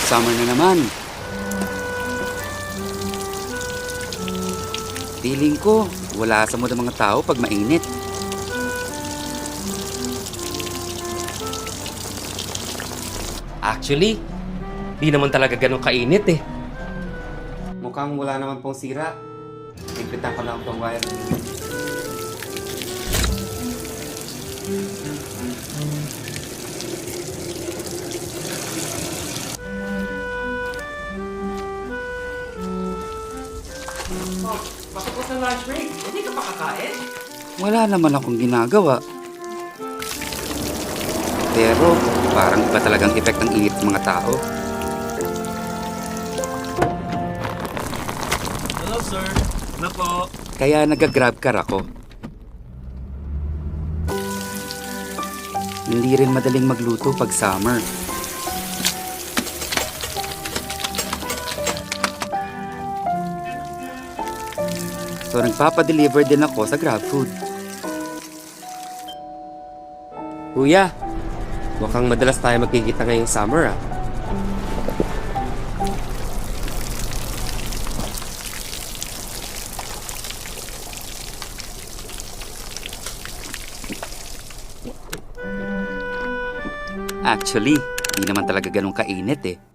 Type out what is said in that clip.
Summer na naman. Feeling ko, wala sa mood ang mga tao pag mainit. Actually, di naman talaga ganun kainit eh. Mukhang wala naman pong sira. Higpitan ko lang itong wire. Oh, matapos ng lunch break. Hindi ka pa kakain? Wala naman akong ginagawa. Pero parang iba talagang effect ng init ng mga tao. Hello, sir. Na po. Kaya nag-grab car ako. Hindi rin madaling magluto pag summer. So nagpapadeliver din ako sa GrabFood. Kuya, mukhang madalas tayo magkikita ngayong summer ah. Actually, di naman talaga ganun kainit eh.